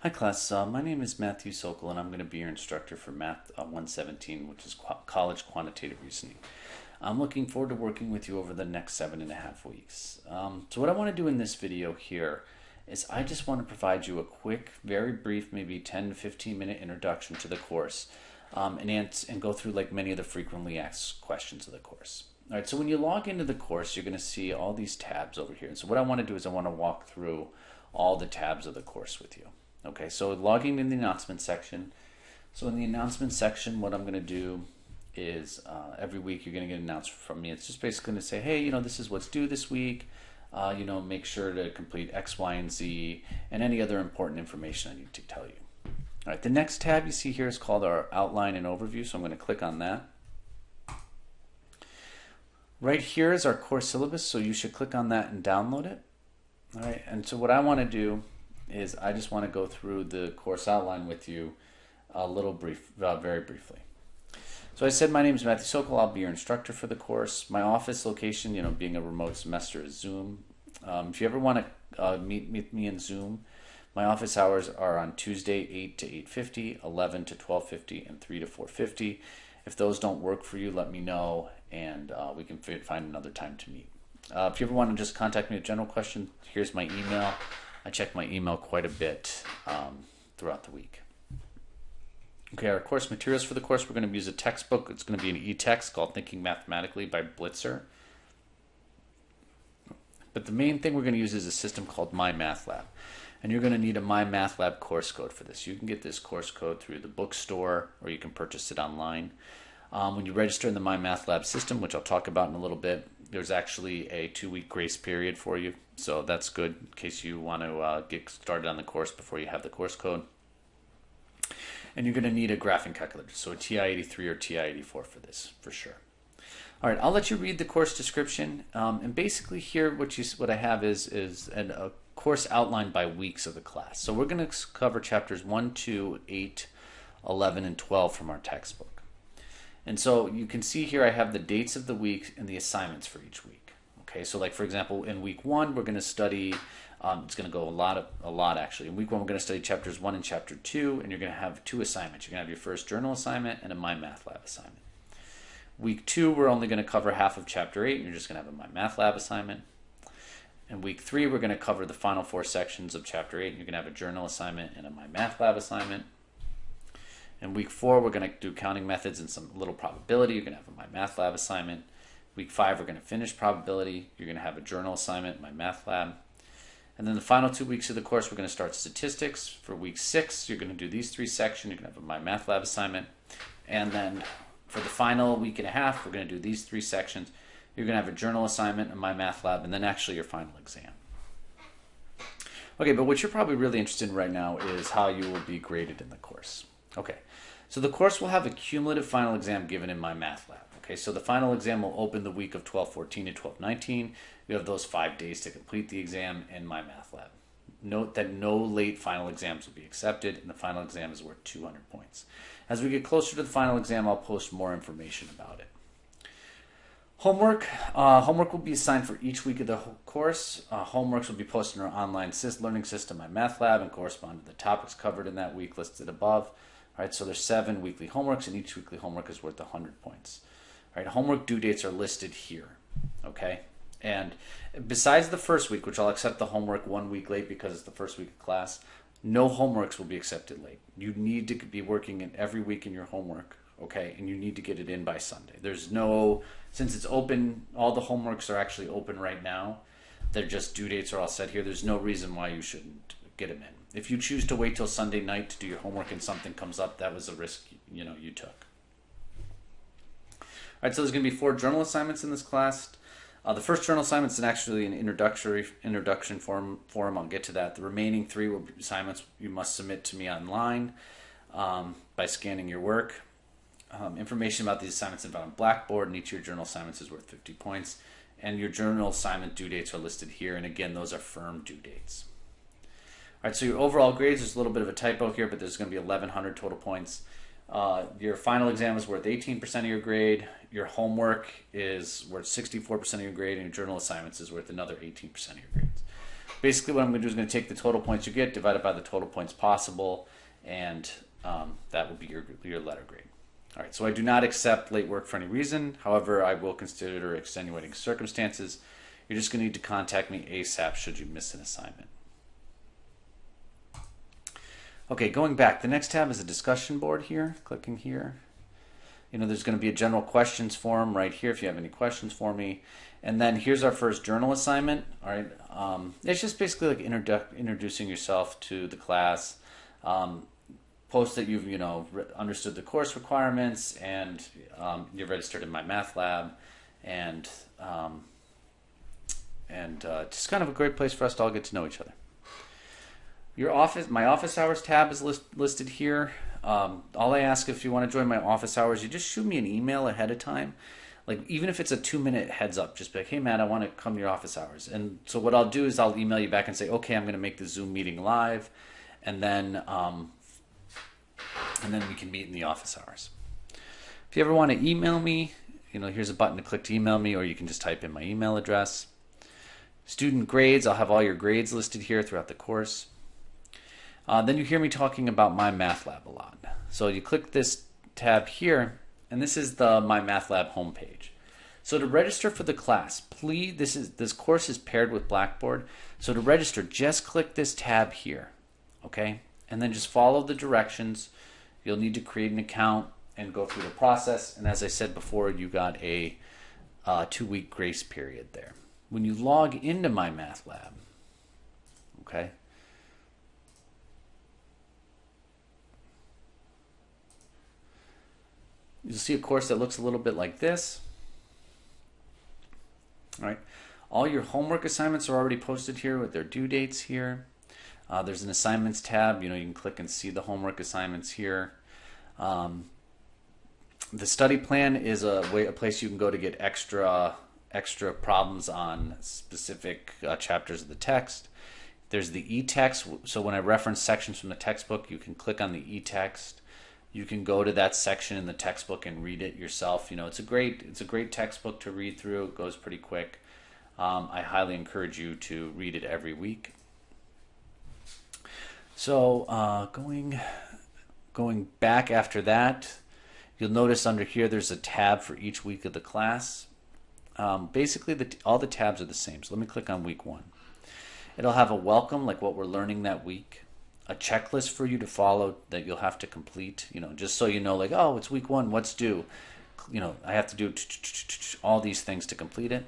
Hi class, my name is Matthew Sokol and I'm going to be your instructor for MATH117, which is College Quantitative Reasoning. I'm looking forward to working with you over the next 7.5 weeks. So what I want to do in this video here is I just want to provide you a quick, very brief, maybe 10 to 15 minute introduction to the course and go through like many of the frequently asked questions of the course. All right, so when you log into the course, you're going to see all these tabs over here. And so what I want to do is I want to walk through all the tabs of the course with you. Okay, so logging in the announcement section. So in the announcement section, what I'm going to do is every week you're going to get an announcement from me. It's just basically going to say, hey, this is what's due this week. Make sure to complete X, Y, and Z, and any other important information I need to tell you. All right, the next tab you see here is called our outline and overview, so I'm going to click on that. Right here is our course syllabus, so you should click on that and download it. All right, and so what I want to do is I just want to go through the course outline with you very briefly. So I said my name is Matthew Sokol. I'll be your instructor for the course. My office location, being a remote semester, is Zoom. If you ever want to meet me in Zoom, my office hours are on Tuesday 8 to 8:50, 11 to 12:50, and 3 to 4:50. If those don't work for you, let me know, and we can find another time to meet. If you ever want to just contact me with general questions, here's my email. I check my email quite a bit throughout the week. Okay, our course materials for the course, we're going to use a textbook. It's going to be an e-text called Thinking Mathematically by Blitzer. But the main thing we're going to use is a system called Mymathlab. And you're going to need a Mymathlab course code for this. You can get this course code through the bookstore or you can purchase it online. When you register in the Mymathlab system, which I'll talk about in a little bit, there's actually a 2-week grace period for you. So that's good in case you want to get started on the course before you have the course code. And you're going to need a graphing calculator, so a TI-83 or TI-84 for this, for sure. All right, I'll let you read the course description. And basically here what I have is a course outlined by weeks of the class. So we're going to cover chapters 1, 2, 8, 11, and 12 from our textbook. And so you can see here I have the dates of the week and the assignments for each week. Okay, so like for example, in week 1 we're going to study, it's going to go a lot actually. In week 1 we're going to study chapters 1 and chapter 2, and you're going to have 2 assignments. You're going to have your first journal assignment and a Mymathlab assignment. Week 2 we're only going to cover half of chapter 8, and you're just going to have a Mymathlab assignment. In week 3 we're going to cover the final 4 sections of chapter 8, and you're going to have a journal assignment and a Mymathlab assignment. In week 4, we're going to do counting methods and some little probability. You're going to have a Mymathlab assignment. Week 5, we're going to finish probability. You're going to have a journal assignment, Mymathlab. And then the final 2 weeks of the course, we're going to start statistics. For week 6, you're going to do these 3 sections. You're going to have a Mymathlab assignment. And then for the final week and a half, we're going to do these 3 sections. You're going to have a journal assignment, a Mymathlab, and then actually your final exam. Okay, but what you're probably really interested in right now is how you will be graded in the course. Okay, so the course will have a cumulative final exam given in Mymathlab. Okay, so the final exam will open the week of 12/14 to 12/19. You have those 5 days to complete the exam in Mymathlab. Note that no late final exams will be accepted, and the final exam is worth 200 points. As we get closer to the final exam, I'll post more information about it. Homework will be assigned for each week of the course. Homeworks will be posted in our online learning system, Mymathlab, and correspond to the topics covered in that week listed above. All right, so there's 7 weekly homeworks, and each weekly homework is worth 100 points. All right, homework due dates are listed here. Okay, and besides the first week, which I'll accept the homework 1 week late because it's the first week of class, no homeworks will be accepted late. You need to be working in every week in your homework. Okay, and you need to get it in by Sunday. Since it's open, all the homeworks are actually open right now. They're just due dates are all set here. There's no reason why you shouldn't get them in. If you choose to wait till Sunday night to do your homework and something comes up, that was a risk you took. All right, so there's going to be 4 journal assignments in this class. The first journal assignment is actually an introduction form. I'll get to that. The remaining 3 will be assignments you must submit to me online by scanning your work. Information about these assignments is found on Blackboard, and each of your journal assignments is worth 50 points. And your journal assignment due dates are listed here, and again, those are firm due dates. All right, so your overall grades, there's a little bit of a typo here, but there's going to be 1,100 total points. Your final exam is worth 18% of your grade. Your homework is worth 64% of your grade, and your journal assignments is worth another 18% of your grades. basically what I'm going to do is going to take the total points you get, divide it by the total points possible, and that will be your letter grade. All right, so I do not accept late work for any reason. However, I will consider extenuating circumstances. You're just going to need to contact me ASAP should you miss an assignment. Okay, going back, the next tab is a discussion board here. Clicking here. There's going to be a general questions form right here if you have any questions for me. And then here's our first journal assignment. All right, it's just basically like introducing yourself to the class. Post that you've understood the course requirements and you're registered in Mymathlab, and just kind of a great place for us to all get to know each other. My office hours tab is listed here. All I ask, if you want to join my office hours, you just shoot me an email ahead of time. Like, even if it's a 2-minute heads up, just be like, hey Matt, I want to come to your office hours. And so what I'll do is I'll email you back and say, okay, I'm going to make the Zoom meeting live, and then we can meet in the office hours. If you ever want to email me, here's a button to click to email me, or you can just type in my email address. Student grades, I'll have all your grades listed here throughout the course. Then you hear me talking about Mymathlab a lot. So you click this tab here, and this is the Mymathlab homepage. So to register for the class, please, this course is paired with Blackboard. So to register, just click this tab here, okay? And then just follow the directions. You'll need to create an account and go through the process. And as I said before, you got a 2-week grace period there. When you log into Mymathlab, okay? You'll see a course that looks a little bit like this. All right. All your homework assignments are already posted here with their due dates here. There's an assignments tab. You can click and see the homework assignments here. The study plan is a place you can go to get extra problems on specific chapters of the text. There's the e-text. So when I reference sections from the textbook, you can click on the e-text. You can go to that section in the textbook and read it yourself. It's a great textbook to read through. It goes pretty quick. I highly encourage you to read it every week. So going back after that, you'll notice under here there's a tab for each week of the class. Basically, all the tabs are the same. So let me click on week 1. It'll have a welcome, like what we're learning that week. A checklist for you to follow that you'll have to complete, just so you know, like, oh, it's week 1, what's due? I have to do all these things to complete it.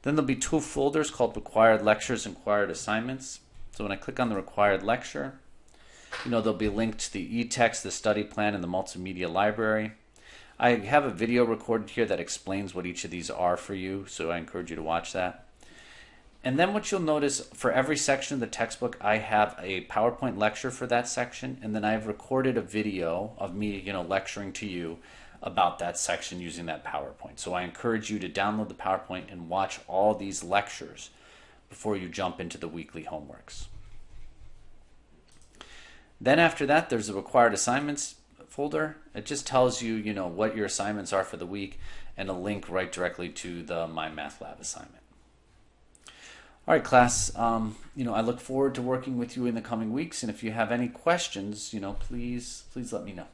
Then there'll be 2 folders called required lectures and required assignments. So when I click on the required lecture, there'll be linked to the e-text, the study plan, and the multimedia library. I have a video recorded here that explains what each of these are for you, so I encourage you to watch that. And then what you'll notice, for every section of the textbook, I have a PowerPoint lecture for that section, and then I've recorded a video of me, lecturing to you about that section using that PowerPoint. So I encourage you to download the PowerPoint and watch all these lectures before you jump into the weekly homeworks. Then after that, there's a required assignments folder. It just tells you, what your assignments are for the week, and a link right directly to the Mymathlab assignment. All right, class, I look forward to working with you in the coming weeks, and if you have any questions, please let me know.